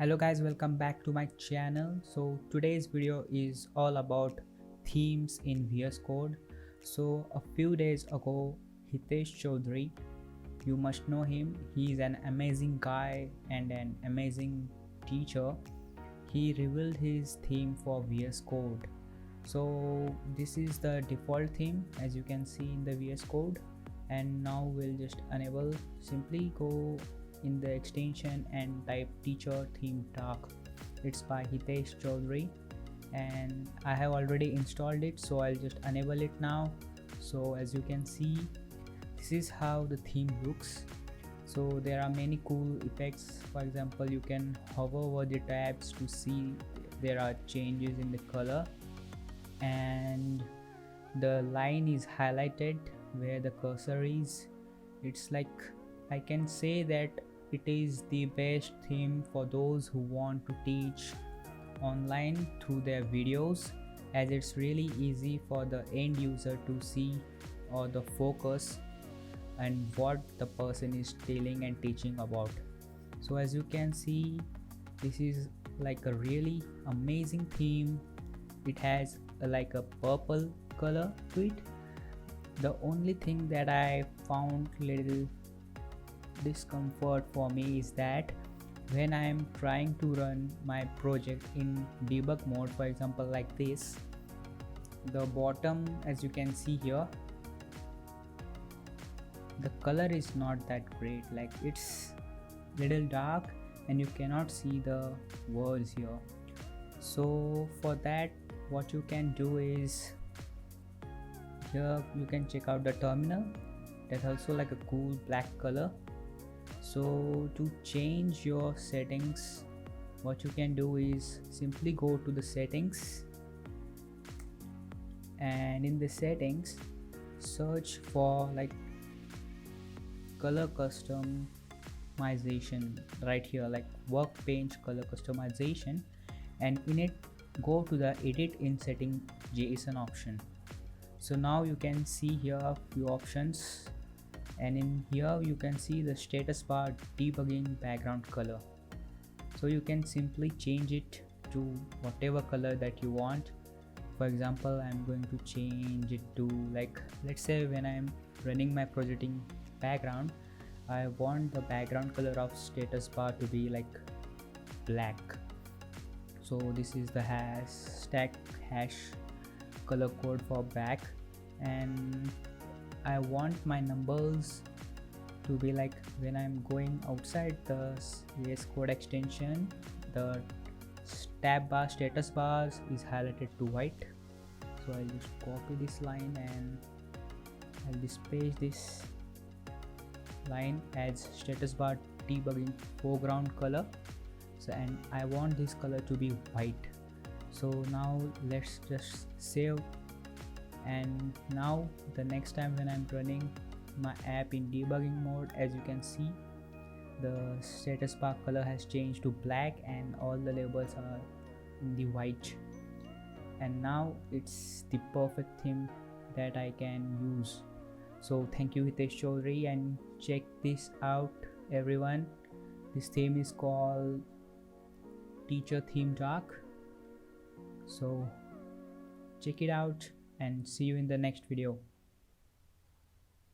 Hello guys, welcome back to my channel. So today's video is all about themes in VSCode. So a few days ago, Hitesh Choudhary, you must know him. He's an amazing guy and an amazing teacher. He revealed his theme for VSCode. So this is the default theme as you can see in the VSCode, and now we'll just enable. Simply go in the extension and type teacher theme dark. It's by Hitesh Choudhary and I have already installed it, so I'll just enable it now. So as you can see, this is how the theme looks. So there are many cool effects. For example, you can hover over the tabs to see there are changes in the color, and the line is highlighted where the cursor is. It's like, I can say that it is the best theme for those who want to teach online through their videos, as it's really easy for the end user to see or the focus and what the person is telling and teaching about. So as you can see, this is like a really amazing theme. It has like a purple color to it. The only thing that I found little discomfort for me is that when I am trying to run my project in debug mode, for example like this, the bottom, as you can see here, the color is not that great. Like, it's little dark and you cannot see the words here. So for that, what you can do is, here you can check out the terminal. That's also like a cool black color. So to change your settings, what you can do is simply go to the settings, and in the settings search for like color customization right here, like workbench color customization, and in it go to the edit in setting JSON option. So now you can see here a few options, and in here you can see the status bar debugging background color. So you can simply change it to whatever color that you want. For example, I'm going to change it to, like, let's say when I'm running my project in background, I want the background color of status bar to be like black. So this is the hash color code for back, and I want my numbers to be like, when I'm going outside the VSCode extension, the tab bar status bars is highlighted to white. So I'll just copy this line and I'll display this line as status bar debugging foreground color. So, and I want this color to be white. So now let's just save, and now the next time when I'm running my app in debugging mode, as you can see, the status bar color has changed to black and all the labels are in the white, and now it's the perfect theme that I can use. So thank you Hitesh Choudhary, and check this out everyone. This theme is called teacher theme dark. So check it out and see you in the next video.